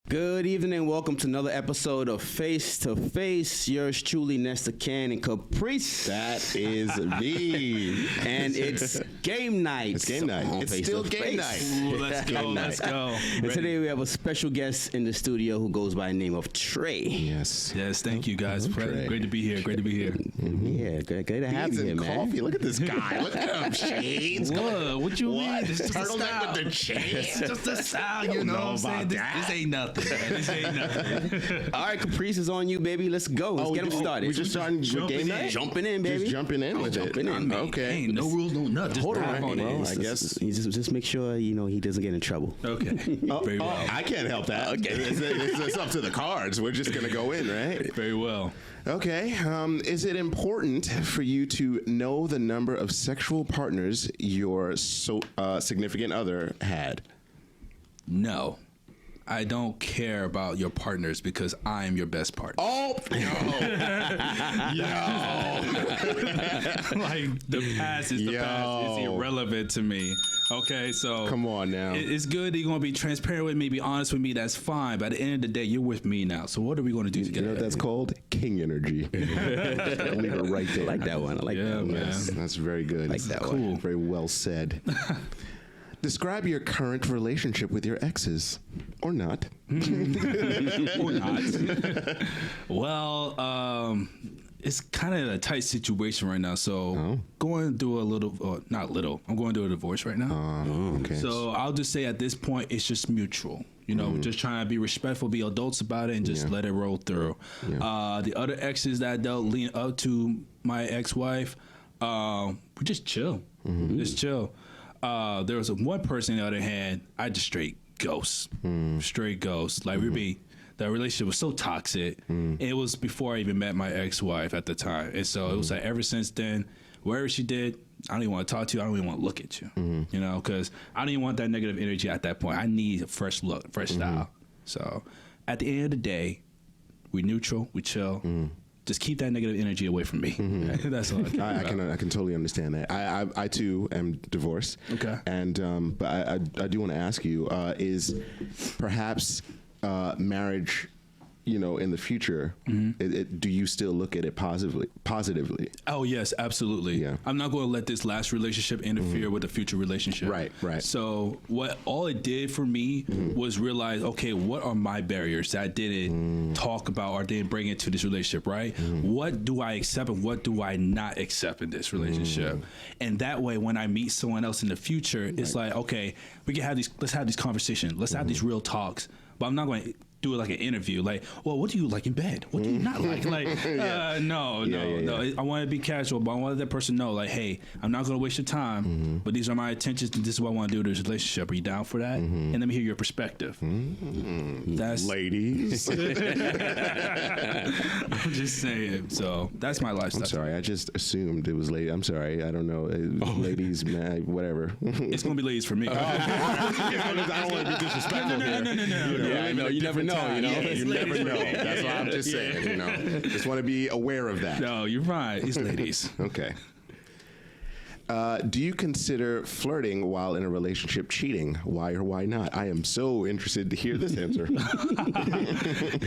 Good evening and welcome to another episode of Face to Face. Yours truly, Nesta Can and Caprice. That is me. And it's game night. It's game night. It's still game night. Ooh, let's go. Let's go. And today we have a special guest in the studio who goes by the name of Trey. Yes. Yes, thank you guys. Great to be here. Great to be here. Yeah, great to have you here, man. Coffee. Look at this guy. Look at him. Shades. What you mean? This It's just a turtleneck style. with the chain. It's just a style, you know what I'm saying? This ain't nothing, man. This ain't nothing. All right, Caprice is on you, baby. Let's go. Let's get him started. We just starting with game night? Jumping in, baby. Just jumping in with it. Jumping in. Okay. Ain't no rules, no nothing. Just Hold on. dive on it. Well, I guess. Just make sure he doesn't get in trouble. Okay. Very well. I can't help that. Okay. It's up to the cards. We're just going to go in, right? Very well. Okay. Is it important for you to know the number of sexual partners your significant other had? No. I don't care about your partners because I am your best partner. Oh, no. Like the past is the past. It's irrelevant to me. Okay, so Come on now. It's good that you're gonna be transparent with me, be honest with me. That's fine. But at the end of the day, you're with me now. So what are we gonna do You together? know what that's called? King energy. Leave it right there. I like that one. I like that one. man. Yes, that's very good. Like that Cool. one. Very well said. Describe your current relationship with your exes, or not. Or not. Well, it's kind of a tight situation right now. So going through a little, not little. I'm going through a divorce right now. Okay. So I'll just say at this point, it's just mutual. You know, just trying to be respectful, be adults about it, and just let it roll through. The other exes that I dealt leading up to my ex-wife, we just chill. Just chill. There was one person, on the other hand, I just straight ghost. Straight ghost. Like, that relationship was so toxic. It was before I even met my ex-wife at the time. And so it was like ever since then, whatever she did, I don't even want to talk to you. I don't even want to look at you. You know, because I don't even want that negative energy at that point. I need a fresh look, fresh style. So at the end of the day, we neutral, we chill. Just keep that negative energy away from me. That's all I care I about. can totally understand that. I too am divorced. Okay. And but I do want to ask you: is perhaps marriage, in the future, do you still look at it positively? Oh yes, absolutely. Yeah. I'm not going to let this last relationship interfere with the future relationship. Right. So all it did for me was realize, okay, what are my barriers that I didn't talk about or didn't bring into this relationship, right? What do I accept and what do I not accept in this relationship? And that way, when I meet someone else in the future, it's like, okay, let's have these conversations. Let's have these real talks. But I'm not going to do it like an interview. Like, well, what do you like in bed? What do you not like? Like, no. I want to be casual, but I want that person know, like, hey, I'm not going to waste your time, but these are my intentions, and this is what I want to do with this relationship. Are you down for that? And let me hear your perspective. That's Ladies. I'm just saying. So that's my lifestyle. I'm sorry. I just assumed it was lady. I'm sorry. I don't know. Ladies, man, whatever. It's going to be ladies for me. I don't want to be disrespectful here. No. Yeah, I know. You never know. You never know. That's what I'm just saying. Just want to be aware of that. No, you're right. It's ladies. Okay. Do you consider flirting while in a relationship cheating? Why or why not? I am so interested to hear this answer.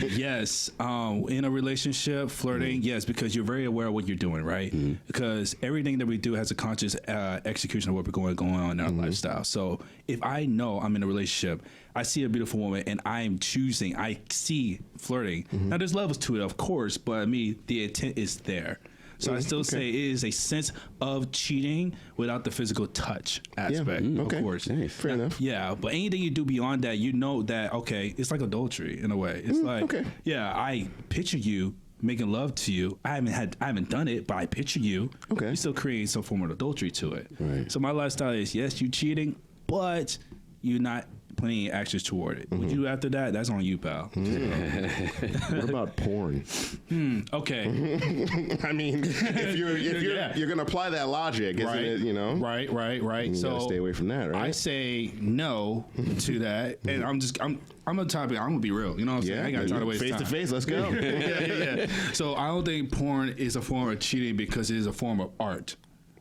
Yes. In a relationship, flirting, yes, because you're very aware of what you're doing, right? Because everything that we do has a conscious execution of what we're going on in our lifestyle. So if I know I'm in a relationship, I see a beautiful woman and I see flirting. Now, there's levels to it, of course, but I mean, the intent is there. So I still say it is a sense of cheating without the physical touch aspect, of course. Fair enough. Yeah, but anything you do beyond that, you know that, okay, it's like adultery in a way. It's like, yeah, I picture you making love to you. I haven't done it, but I picture you. Okay. You're still creating some form of adultery to it. Right. So my lifestyle is, yes, you cheating, but you're not putting actions toward it. What you do after that, that's on you, pal. What about porn? Okay. I mean, if you're gonna apply that logic, isn't it? Right. You So gotta stay away from that, right? I say no to that, and I'm a topic. I'm gonna be real. You know what I'm saying? I ain't got time to waste face time. to face. Let's go. Yeah. So I don't think porn is a form of cheating because it is a form of art.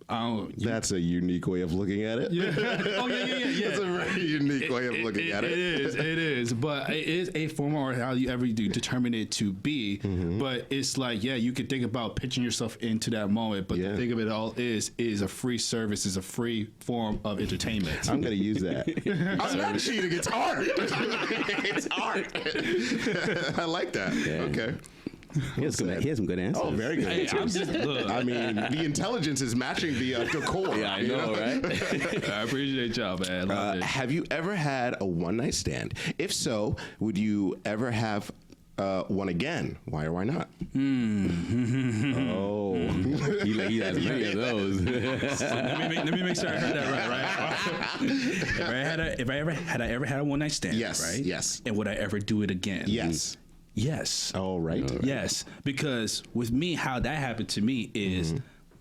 That's a unique way of looking at it. Yeah. Oh yeah. That's a very unique way of looking at it. It is. But it is a form or how you ever do determine it to be. Mm-hmm. But it's like, yeah, you could think about pitching yourself into that moment. But the thing of it all is a free service, is a free form of entertainment. I'm going to use that. I'm not cheating. It's art. It's art. I like that. Yeah. Okay. He has some good answers. Oh, very good. Hey, I'm answers. just, look, I mean, the intelligence is matching the decor. Yeah, I know, right? I appreciate y'all, man. Love it. Have you ever had a one-night stand? If so, would you ever have one again? Why or why not? Oh, he has many of those. Let me make sure I heard that right. If I ever had a one night stand, Yes, right? yes. And would I ever do it again? Yes. Yes. Oh, right. Yes. Because with me, how that happened to me is,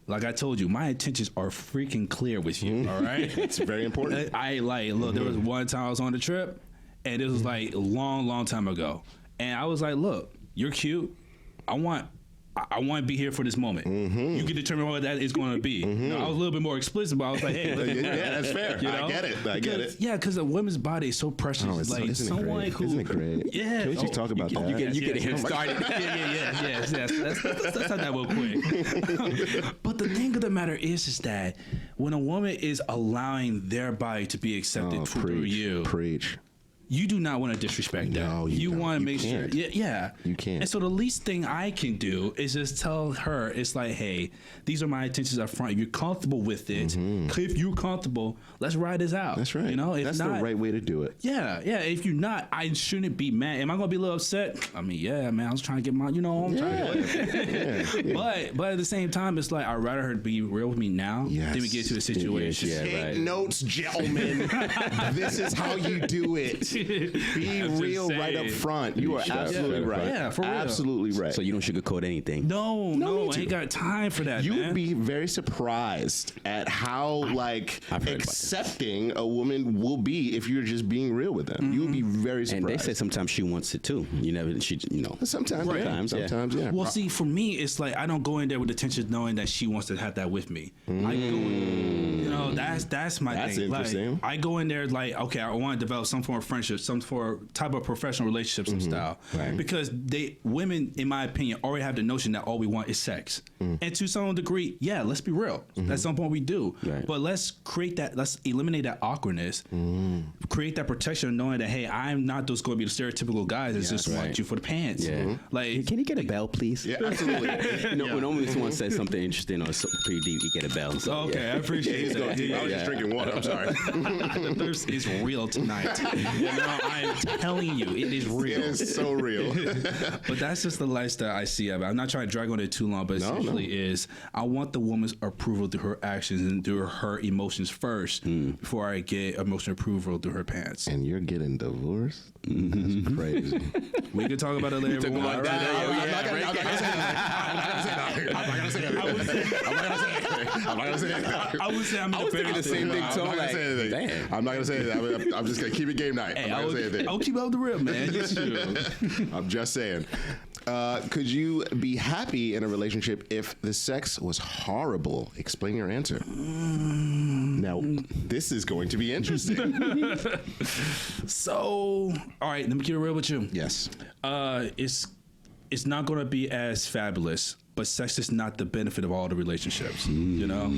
like I told you, my intentions are freaking clear with you. All right. It's very important. Look, there was one time I was on the trip, and it was like a long time ago, and I was like, look, you're cute. I want to be here for this moment. You can determine what that is going to be. Now, I was a little bit more explicit, but I was like, hey, look, Yeah, that's fair. you know? I get it. I get it. Yeah, because a woman's body is so precious. Oh, like isn't someone it great? who, Isn't it great? Yeah. Can we just talk about that? You get him yes. started. Yes. Let's have that real quick. But the thing of the matter is that when a woman is allowing their body to be accepted through you, Preach. you do not want to disrespect that. No, you don't. want to You make sure. can't. Yeah. You can't. And so the least thing I can do is just tell her, it's like, hey, these are my intentions up front. If you're comfortable with it, if you're comfortable, let's ride this out. That's right. You know, if That's not, the right way to do it. Yeah. If you're not, I shouldn't be mad. Am I gonna be a little upset? I mean, yeah, man. I was trying to get my, I'm trying to. But at the same time, it's like I'd rather her be real with me now than we get to a situation. Yeah, Take right. notes, gentlemen. This is how you do it. Be I'm just real right saying. up front. You are absolutely right. Yeah, for real. Absolutely right. So you don't sugarcoat anything. No, need I to. ain't got time for that, You man. would be very surprised at how like I've heard about accepting a woman will be if you're just being real with them. You would be very surprised. And they say sometimes she wants it too. sometimes, sometimes, yeah. Well, see, for me, it's like I don't go in there with the intention knowing that she wants to have that with me. I go in, that's my That's thing. interesting. Like, I go in there like, okay, I want to develop some form of friendship, some type of professional relationships and style. Right. Because women, in my opinion, already have the notion that all we want is sex. And to some degree, yeah, let's be real. At some point we do. Right. But let's eliminate that awkwardness, create that protection of knowing that, hey, I'm not just going to be the stereotypical guy that just right. want you for the pants. Yeah. Like, Can you get a bell, please? Yeah, absolutely. When only someone says something interesting or something pretty deep, you get a bell. So, okay, I appreciate He's going deep. I was just drinking water. I'm sorry. The thirst is real tonight. I'm telling you, it is real. It is so real. But that's just the lifestyle I see of it. I'm not trying to drag on it too long, but essentially is I want the woman's approval through her actions and through her emotions first before I get emotional approval through her pants. And you're getting divorced? That's crazy. We can talk about it later. Talk about that. I'm not gonna say that. I would say I'm I was thinking the same thing too. I'm not gonna say anything. Damn. I'm not gonna say anything. I'm just gonna keep it game night. I'm not gonna say anything. I'll keep up the rip, man. Yes, you. I'm just saying. Could you be happy in a relationship if the sex was horrible? Explain your answer. Now, this is going to be interesting. So, all right, let me get real with you. Yes. It's not going to be as fabulous, but sex is not the benefit of all the relationships. You know,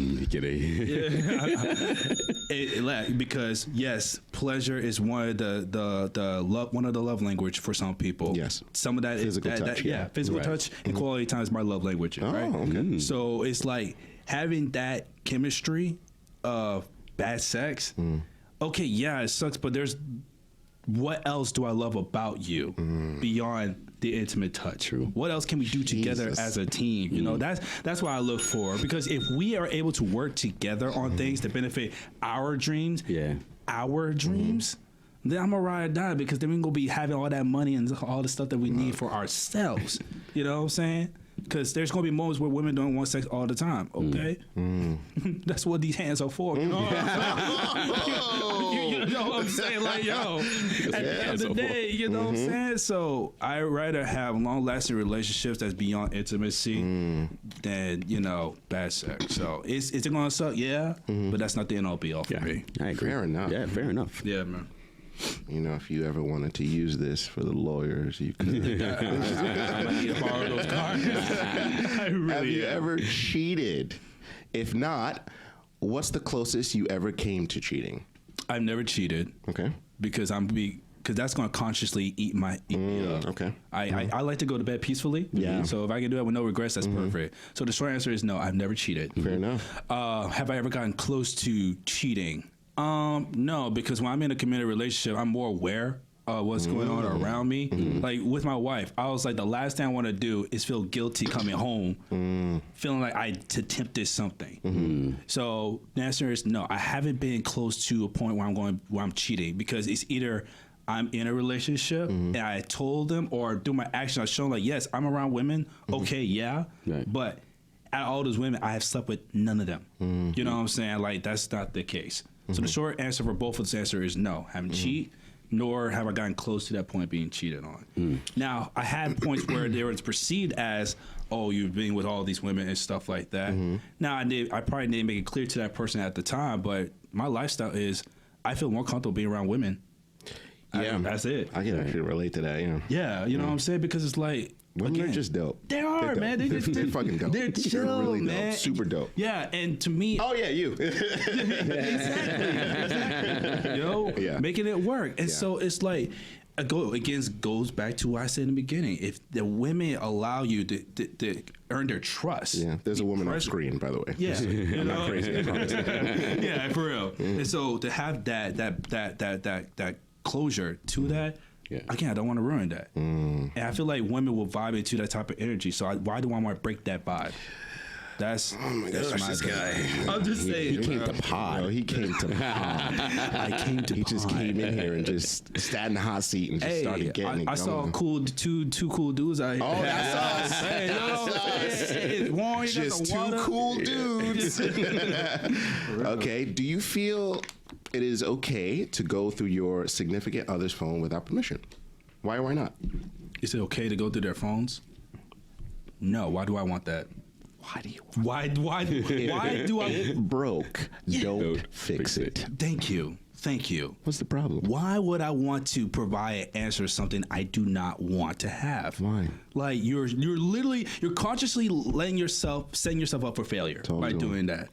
because yes, pleasure is one of the love language for some people. Yes. Some of that Physical is touch, yeah. physical Right. touch and quality time is my love language. Right. Okay. So it's like having that chemistry of bad sex. Okay, yeah, it sucks, but there's what else do I love about you beyond the intimate touch? True. What else can we do together Jesus. as a team? You know, that's what I look for. Because if we are able to work together on things that benefit our dreams, then I'm gonna ride or die, because then we're gonna be having all that money and all the stuff that we need for ourselves. You know what I'm saying? Because there's going to be moments where women don't want sex all the time. Okay, that's what these hands are for. You know, you know what I'm saying? Like, yo, at the end of the day, you know what I'm saying? So I rather have long-lasting relationships that's beyond intimacy than, you know, bad sex. So is it going to suck? Yeah, but that's not the end all be all for me. I agree. Fair enough. Yeah, fair enough. Yeah, man. You know, if you ever wanted to use this for the lawyers, you could. I might need to borrow those cards. I really Have you am. ever cheated? If not, what's the closest you ever came to cheating? I've never cheated. Okay. Because that's going to consciously eat me up. Okay. I like to go to bed peacefully. Yeah. So if I can do that with no regrets, that's perfect. So the short answer is no, I've never cheated. Fair enough. Have I ever gotten close to cheating? No, because when I'm in a committed relationship, I'm more aware of what's going on around me. Like with my wife, I was like, the last thing I want to do is feel guilty coming home, feeling like I attempted something. So the answer is no. I haven't been close to a point where I'm cheating, because it's either I'm in a relationship and I told them, or through my action I've shown like, yes, I'm around women. Okay, yeah, Right. but out of all those women, I have slept with none of them. You know what I'm saying? Like, that's not the case. So the short answer for both of this answer is no. Haven't cheated, nor have I gotten close to that point being cheated on. Now, I had points where they were perceived as, oh, you've been with all these women and stuff like that. Now, I probably didn't make it clear to that person at the time, but my lifestyle is I feel more comfortable being around women. Yeah. That's it. I can actually relate to that, yeah. Yeah, you know what I'm saying? Because it's like, Women again, are just dope. They are, They're dope. man. They're fucking dope. They're chill, really man. dope. Super dope. Yeah, and to me, Oh, yeah, you. exactly. Yeah. Making it work. And Yeah. so it's like, goes back to what I said in the beginning. If the women allow you to earn their trust. Yeah, there's a woman off Present. screen, by the way. Yeah, you I'm know? not crazy, I promise. Yeah, for real. And so to have that closure to that, Yeah. again, I don't want to ruin that. And I feel like women will vibe into that type of energy. So why do I want to break that vibe? That's that's gosh, my this thing. guy. I'm just saying. He came to pod. No, he came to I came to He just pod. came in here and just sat in the hot seat and just started getting it I saw going. two cool dudes out here. Oh, that's us. Hey, you know what I'm saying? It's warm, you got Just the two water. cool dudes. Okay, do you feel it is okay to go through your significant other's phone without permission? Why or why not? Is it okay to go through their phones? No. Why do I want that? Why do you? Why do I? Broke, don't fix it. Thank you. What's the problem? Why would I want to provide an answer to something I do not want to have? Why? Like you're consciously setting yourself up for failure by doing that.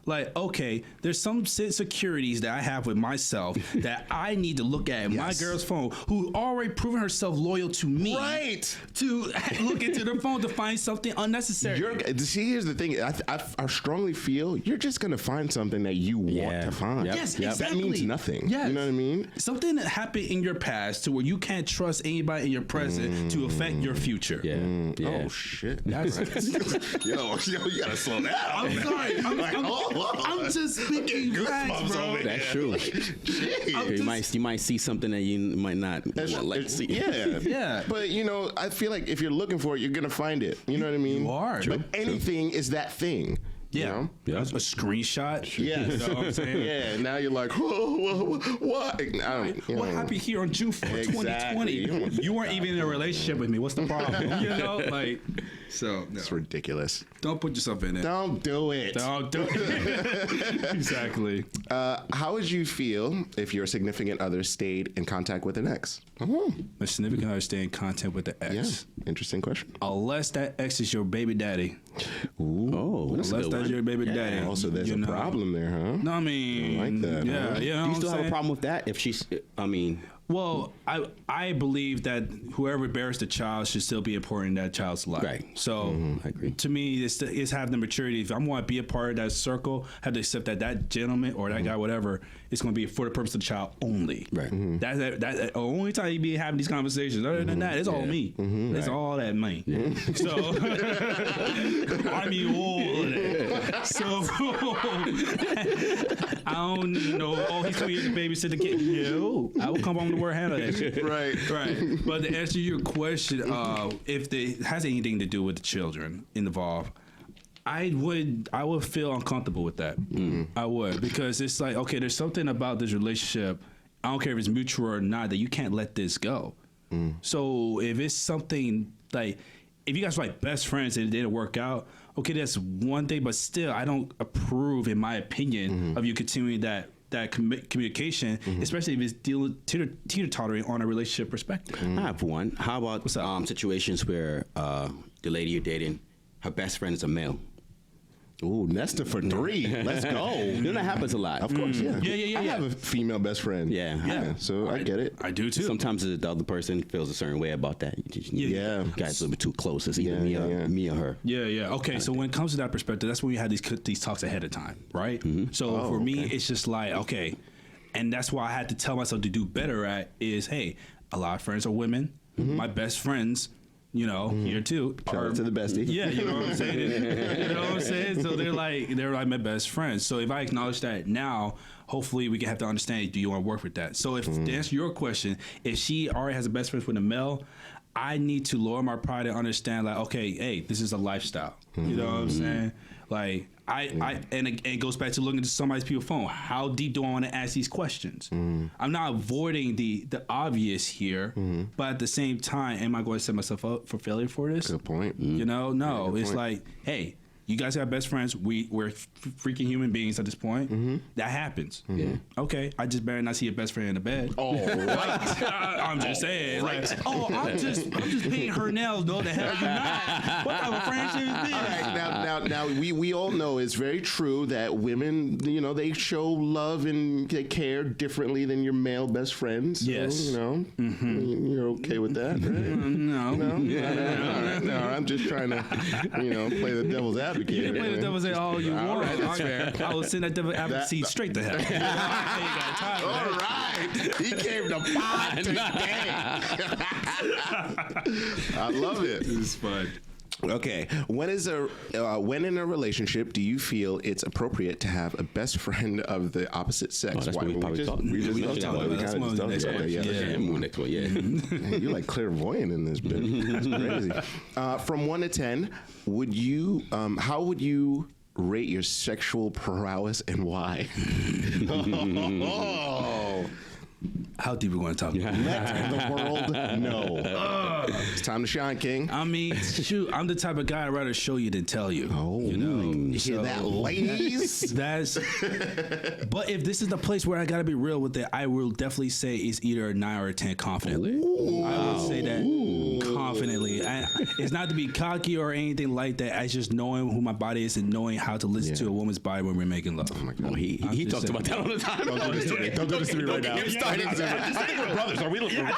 Like, okay, there's some insecurities that I have with myself that I need to look at in my Yes. girl's phone, who already proven herself loyal to me. Right. To look into their phone to find something unnecessary. See, here's the thing. I strongly feel you're just gonna find something that you want Yeah. to find. Yep. Yes, Yep. exactly. That means nothing. Yes. You know what I mean? Something that happened in your past to where you can't trust anybody in your present to affect your future. Yeah. Yeah. Oh shit. That's yo, you gotta slow down. I'm sorry. I'm just speaking facts, bro. That's true. You might see something that you might not like to see. Yeah. Yeah. But you know, I feel like if you're looking for it, you're gonna find it. You know what I mean? You are. But anything is that thing. Yeah. You know? That's a screenshot. Yeah. You know what I'm saying? Yeah. Now you're like, whoa, what? What happened here on June 4th, Exactly. 2020? You weren't even in a relationship with me. What's the problem? You know, like, so no. It's ridiculous. Don't put yourself in it. Don't do it. Don't do it. Exactly. How would you feel if your significant other stayed in contact with an ex? Oh, My significant other stay in contact with the yeah. ex. Interesting question. Unless that ex is your baby daddy. Ooh. Oh, that's a Unless good that's one. your baby daddy. Also, there's you a know. problem there, huh? No, I mean, I like that, Yeah, huh? yeah. Do you still have a problem with that? If she's, I mean, Well, I believe that whoever bears the child should still be important in that child's life. Right. So I agree. to me, it's having the maturity. If I'm going to be a part of that circle, I have to accept that gentleman or that guy, whatever, it's going to be for the purpose of the child only. Right. That's the only time you be having these conversations. Other than that, it's all me. It's all that me. So I mean all of that. So I don't need no. Oh, he's coming here to babysit the kid. No, I will come home to wear Hannah. Right. But to answer your question, if it has anything to do with the children involved, I would feel uncomfortable with that. I would, because it's like, okay, there's something about this relationship, I don't care if it's mutual or not, that you can't let this go. So if it's something like, if you guys are like best friends and it didn't work out, okay, that's one thing, but still, I don't approve, in my opinion, of you continuing that communication, especially if it's teeter-tottering on a relationship perspective. I have one. How about situations where the lady you're dating, her best friend is a male? Ooh, Nesta for 3. Let's go. You know, that happens a lot. Of course, yeah. Yeah. I have a female best friend. Yeah. So I get it. I do too. Sometimes the other person feels a certain way about that. Yeah. Guys a little bit too close. It's either me or her. Yeah. Okay, so when it comes to that perspective, that's when we had these talks ahead of time, right? So for me, it's just like, okay, and that's why I had to tell myself to do better at is, hey, a lot of friends are women. My best friends, you know, here too. Shout out to the bestie. Yeah, you know what I'm saying? You know what I'm saying? So they're like my best friends. So if I acknowledge that now, hopefully we can have to understand, do you want to work with that? So if to answer your question, if she already has a best friend with a male, I need to lower my pride and understand, like, okay, hey, this is a lifestyle. You know what I'm saying? Like, and it goes back to looking at somebody's people's phone. How deep do I want to ask these questions? I'm not avoiding the obvious here, but at the same time, am I going to set myself up for failure for this? Good point. You know, no. Good It's point. like, hey, you guys are best friends. We're freaking human beings at this point. That happens. Okay, I just better not see your best friend in the bed. Oh, right. I'm just saying. Like, I'm just painting her nails. No, the hell you're not. What type of friendship is this? All right, now we all know it's very true that women, you know, they show love and they care differently than your male best friends. So, Yes. you know, you're okay with that, right? No. No, I'm just trying to, you know, play the devil's advocate. You can play the devil's advocate all you want. right, that's fair. I will send that devil's advocate seat straight to hell. All right, he came to pod today. I love it. It's fun. Okay, when in a relationship do you feel it's appropriate to have a best friend of the opposite sex? That's what we probably talked about. We talked about that. That's one of the next one. Yeah, move next one. Yeah. Man, you're like clairvoyant in this bit. It's crazy. From 1 to 10, how would you rate your sexual prowess and why? How deep are we going to talk about? Let the world know. It's time to shine, King. I mean, shoot, I'm the type of guy I'd rather show you than tell you. Oh, you know, you hear that, ladies? That's. But if this is the place where I gotta be real with it, I will definitely say it's either a 9 or a 10 confidently. I will say that confidently. It's not to be cocky or anything like that. It's just knowing who my body is and knowing how to listen to a woman's body when we're making love. Oh my God. He talks about that all the time. Don't do this to me right now. I think we're brothers. Are we related? Are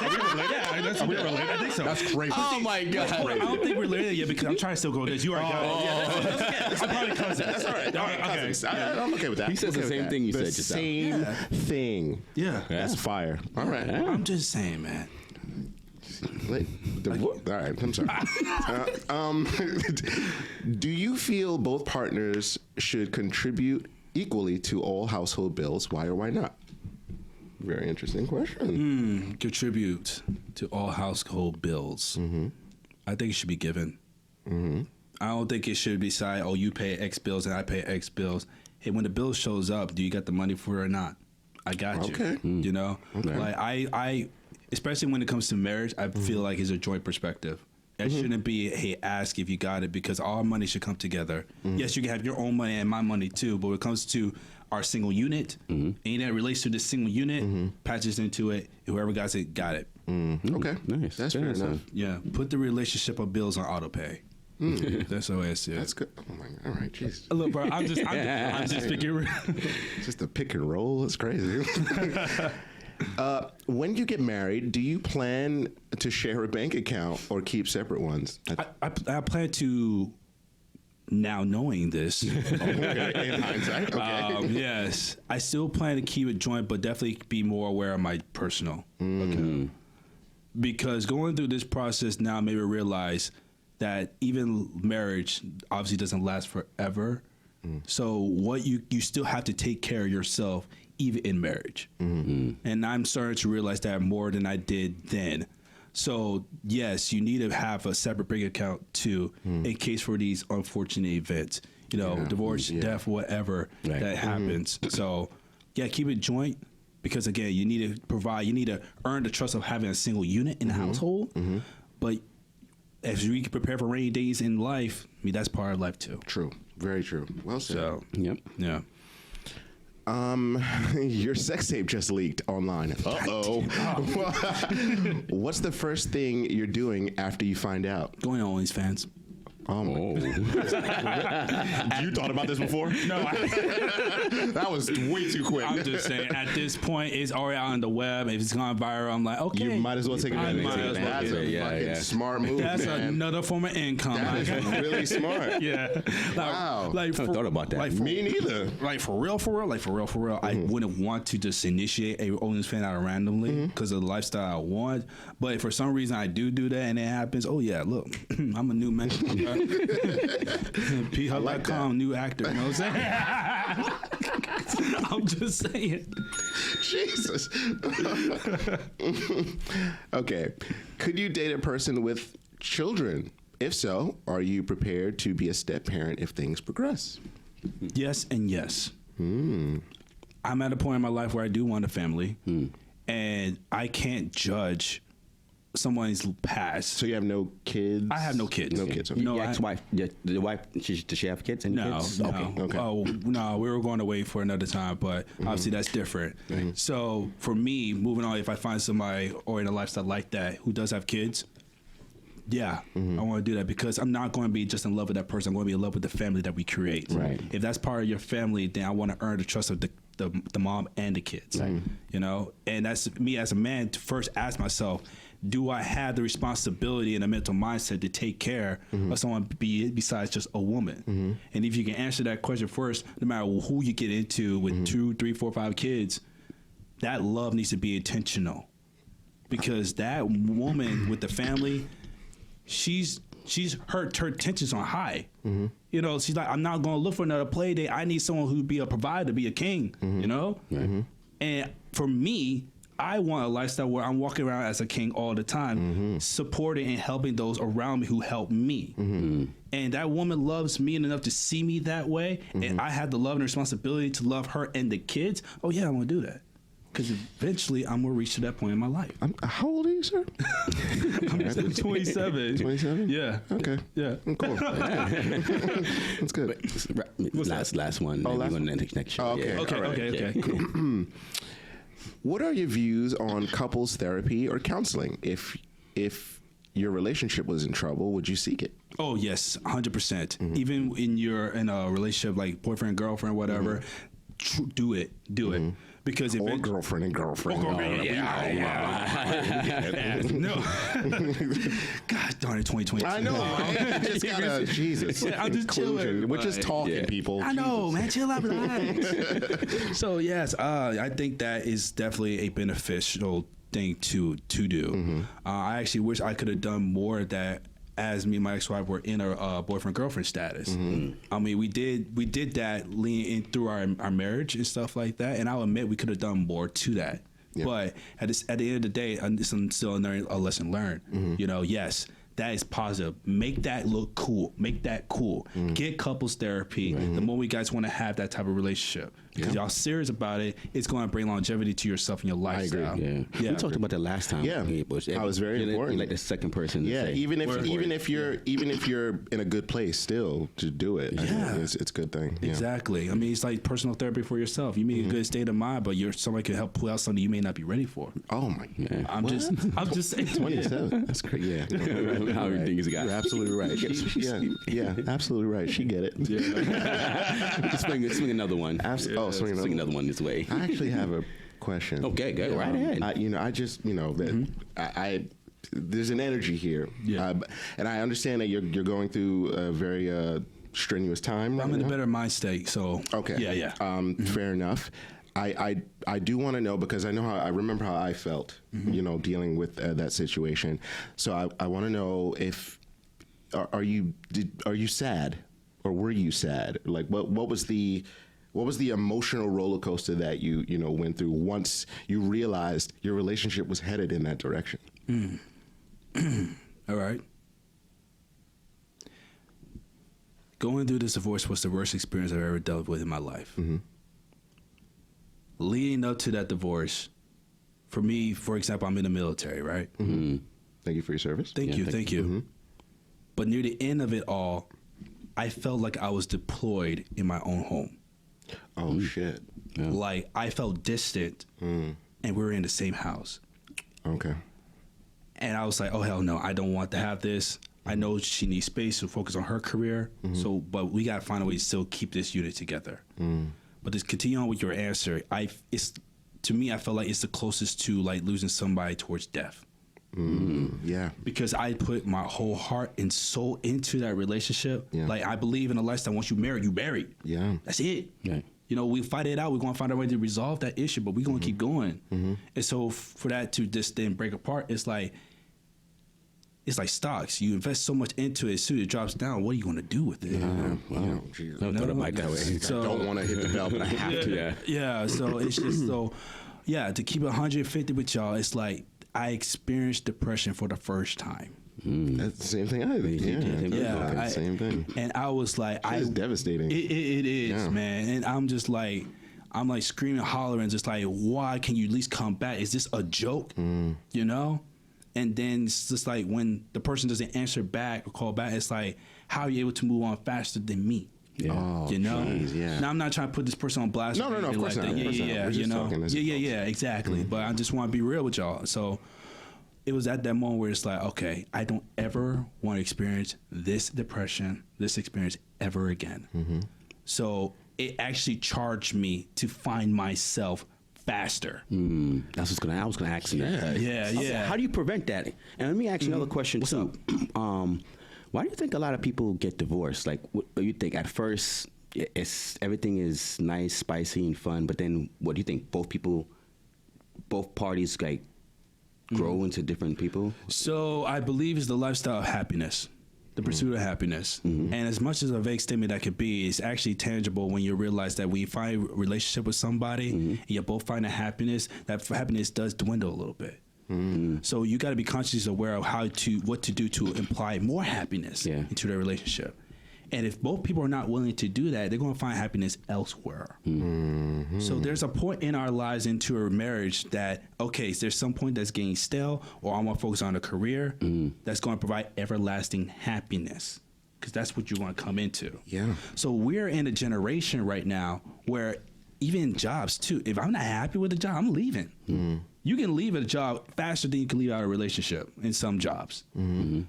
we related? I think so. That's crazy. Oh my God. I don't think we're related yet because I'm trying to still go this. You already got it. I'm probably cousins. That's all right. Cousins. I'm okay with that. He says I'm the okay same with thing you the said just now. same thing. Yeah. That's fire. All right. I'm just saying, man. All right. I'm sorry. Do you feel both partners should contribute equally to all household bills? Why or why not? Very interesting question. Contribute to all household bills. I think it should be given. I don't think it should be side, oh, you pay X bills and I pay X bills. Hey, when the bill shows up, do you got the money for it or not? I got you. Okay. You know? Like I especially when it comes to marriage, I feel like it's a joint perspective. It shouldn't be, hey, ask if you got it, because all money should come together. Yes, you can have your own money and my money too, but when it comes to our single unit, anything that relates to this single unit, patches into it, whoever got it, got it. Okay. Nice. That's fair enough. Yeah, put the relationship of bills on auto pay. That's the way I see it. That's good. Oh my God. All right. Jeez. Look, bro, I'm just picking. Just a pick and roll. It's crazy. When you get married, do you plan to share a bank account or keep separate ones? I plan to, now knowing this, Okay, in hindsight. Okay. yes, I still plan to keep it joint, but definitely be more aware of my personal. Okay. Because going through this process now made me realize that even marriage obviously doesn't last forever. So what you still have to take care of yourself even in marriage. And I'm starting to realize that more than I did then. So yes, you need to have a separate bank account too, in case for these unfortunate events. You know, divorce, death, whatever that happens. So yeah, keep it joint. Because again, you need to provide, you need to earn the trust of having a single unit in the household. But as we prepare for rainy days in life, I mean, that's part of life too. True. Very true. Well said. So, Yep. yeah. Your sex tape just leaked online. Uh-oh. What's the first thing you're doing after you find out? Going on OnlyFans. Oh, my. You thought about this before? No, That was way too quick. I'm just saying, at this point, it's already on the web. If it's gone viral, I'm like, okay. You might as well take I advantage. might as well That's do a it. fucking smart move, That's man. another form of income. That is really smart. Yeah. Like, Wow. Like I never thought about that. Like for, Me neither. like for real, I wouldn't want to just initiate a OnlyFans out randomly because of the lifestyle I want. But if for some reason I do that and it happens, oh yeah, look, I'm a new man. PHub.com, new actor. You know what I'm saying? I'm just saying. Jesus. Okay. Could you date a person with children? If so, are you prepared to be a step parent if things progress? Yes and yes. I'm at a point in my life where I do want a family, and I can't judge someone's past. So you have no kids? I have no kids. No kids. Okay. No, Your ex-wife, the wife, does she have kids? Any No, kids? no. Okay. Oh, no, we were going to wait for another time, but obviously that's different. So for me, moving on, if I find somebody or in a lifestyle like that who does have kids, yeah, I want to do that because I'm not going to be just in love with that person. I'm going to be in love with the family that we create. Right. If that's part of your family, then I want to earn the trust of the mom and the kids. Right. You know, and that's me as a man to first ask myself, do I have the responsibility and the mental mindset to take care of someone besides just a woman? And if you can answer that question first, no matter who you get into with 2, 3, 4, 5 kids, that love needs to be intentional. Because that woman with the family, she's her tensions on high. You know, she's like, I'm not going to look for another play date. I need someone who'd be a provider, to be a king, you know? And for me, I want a lifestyle where I'm walking around as a king all the time, supporting and helping those around me who help me. And that woman loves me enough to see me that way, and I have the love and responsibility to love her and the kids. Oh yeah, I want to do that. Because eventually I'm going to reach to that point in my life. How old are you, sir? I'm 27. 27? Yeah. Okay. Yeah. Cool. That's good. Last one. Oh, last one next year. Oh, okay. Yeah. Okay. Cool. What are your views on couples therapy or counseling? If your relationship was in trouble, would you seek it? Oh yes, 100%. Even in a relationship like boyfriend, girlfriend, whatever, do it. Because if Or girlfriend and girlfriend. No. God darn it, 2020. I know. Man. Just gotta, Jesus. I'm just chilling. We're just talking, people. I know, man. Chill out, relax. So yes, I think that is definitely a beneficial thing to do. I actually wish I could have done more of that as me and my ex-wife were in a boyfriend-girlfriend status. I mean, we did that leading in through our marriage and stuff like that, and I'll admit we could have done more to that. Yeah. But at the end of the day, it's still a lesson learned. You know, yes, that is positive. Make that look cool. Make that cool. Get couples therapy. The more we guys want to have that type of relationship. Because y'all serious about it, it's going to bring longevity to yourself and your lifestyle. I agree. Yeah. We talked about that last time. Yeah. I was very important. Like the second person. Yeah. To say, even if you're in a good place still to do it. I think it's a good thing. Yeah. Exactly. I mean, it's like personal therapy for yourself. You may be a good state of mind, but somebody could help pull out something you may not be ready for. Oh my God. I'm just saying. 27. That's great. Yeah. How everything is got. You're absolutely right. Yeah, absolutely right. She get it. Yeah. swing another one. Swing another one this way. I actually have a question. Okay, go right ahead. There's an energy here. Yeah. And I understand that you're going through a very strenuous time. I'm in a better mind state, so. Okay. Yeah. Fair enough. I do want to know because I remember how I felt, dealing with that situation. So I want to know if are you sad or were you sad? Like, what was the emotional roller coaster that you went through once you realized your relationship was headed in that direction? All right. Going through this divorce was the worst experience I've ever dealt with in my life. Leading up to that divorce, for me, for example, I'm in the military, right? Thank you for your service. Thank you. But near the end of it all, I felt like I was deployed in my own home. Oh, shit. Yeah. Like, I felt distant, and we were in the same house. Okay. And I was like, oh, hell no, I don't want to have this. I know she needs space to focus on her career. But we got to find a way to still keep this unit together. But to continue on with your answer, to me, I felt like it's the closest to like losing somebody towards death. Yeah. Because I put my whole heart and soul into that relationship. Yeah. Like, I believe in a lifestyle. Once you married. Yeah. That's it. Yeah. You know, we fight it out. We're going to find a way to resolve that issue, but we're going to keep going. And so for that to just then break apart, it's like stocks. You invest so much into it, as soon as it drops down, what are you going to do with it? Wow. Geez. Never thought about it that way. So- I don't want to hit the bell, but I have to. Yeah, so it's just to keep it 150 with y'all, it's like I experienced depression for the first time. That's the same thing I did. Yeah, Same thing. And I was like, It's devastating. It is, Yeah. man. And I'm like screaming, hollering, just like, why can you at least come back? Is this a joke? You know? And then it's just like when the person doesn't answer back or call back, it's like, how are you able to move on faster than me? Yeah. Oh, You know? geez, yeah. Now I'm not trying to put this person on blast. No, or of anything course like not. that. Of course not. Yeah, We're you just know? talking as adults. Yeah, exactly. But I just want to be real with y'all. So it was at that moment where it's like, okay, I don't ever want to experience this depression, this experience ever again. So it actually charged me to find myself faster. That's what's I was gonna ask you. Yeah. How do you prevent that? And let me ask you another question too. Why do you think a lot of people get divorced? Like, what do you think? At first, everything is nice, spicy, and fun, but then what do you think? Both parties like grow into different people. So I believe it's the lifestyle of happiness, the pursuit of happiness. And as much as a vague statement that could be, it's actually tangible when you realize that when you find a relationship with somebody and you both find a happiness, that happiness does dwindle a little bit. So you got to be consciously aware of what to do to imply more happiness into their relationship. And if both people are not willing to do that, they're going to find happiness elsewhere. So there's a point in our lives into a marriage that, okay, there's some point that's getting stale, or I want to focus on a career that's going to provide everlasting happiness, because that's what you want to come into. Yeah. So we're in a generation right now where even jobs too, if I'm not happy with the job, I'm leaving. You can leave a job faster than you can leave out a relationship in some jobs.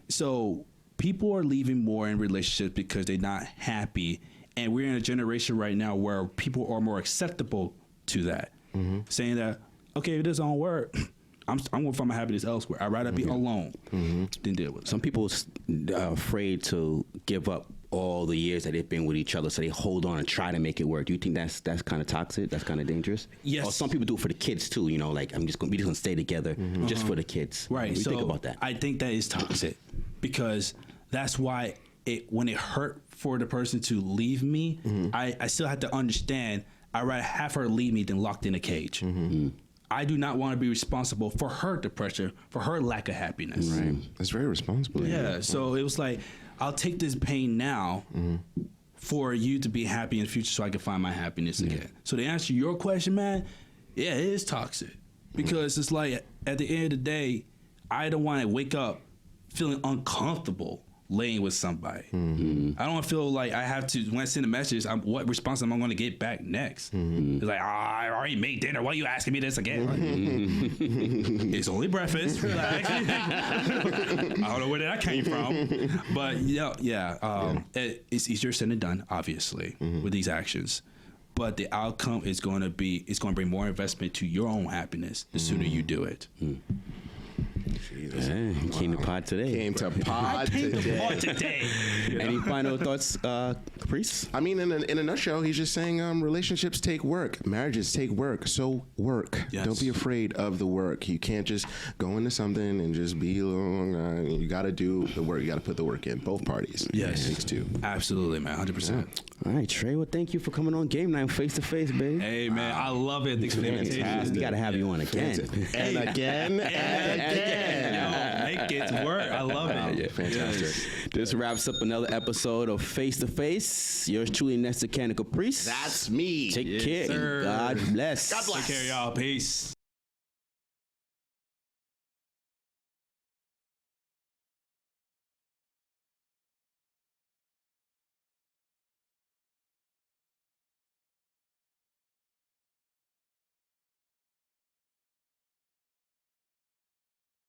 So people are leaving more in relationships because they're not happy. And we're in a generation right now where people are more acceptable to that. Saying that, okay, if this don't work, I'm going to find my happiness elsewhere. I'd rather be alone than deal with it. Some people are afraid to give up all the years that they've been with each other, so they hold on and try to make it work. Do you think that's kind of toxic? That's kind of dangerous? Yes. Or some people do it for the kids too. You know, like we just gonna stay together just for the kids. Right. What do you So think about that? I think that is toxic, because that's why when it hurt for the person to leave me, I still had to understand I'd rather have her leave me than locked in a cage. I do not want to be responsible for her depression, for her lack of happiness. Right. That's very responsible. Yeah. So it was like, I'll take this pain now for you to be happy in the future so I can find my happiness again. So to answer your question, man, yeah, it is toxic, because it's like at the end of the day, I don't want to wake up feeling uncomfortable laying with somebody. I don't feel like I have to, when I send a message, what response am I going to get back next? It's like, I already made dinner. Why are you asking me this again? It's only breakfast. Relax. I don't know where that came from. But it's easier said than done, obviously, with these actions. But the outcome is going to bring more investment to your own happiness the sooner you do it. Hey, he came to pod today. Came to pod today. Any final thoughts, Caprice? I mean, in a nutshell, he's just saying relationships take work, marriages take work. So work. Yes. Don't be afraid of the work. You can't just go into something and just be. You got to do the work. You got to put the work in. Both parties. Yes. It takes two. Absolutely, man. 100%. All right, Trey. Well, thank you for coming on Game Night face to face, baby. Hey, man. I love it. Thanks for the invitation. We gotta have you on again. And again, and again. Yo, make it work. I love it. Yeah, fantastic. This wraps up another episode of Face to Face. Yours truly, Nestor Caprice. That's me. Take care. sir. God bless. God bless. Take care, y'all. Peace.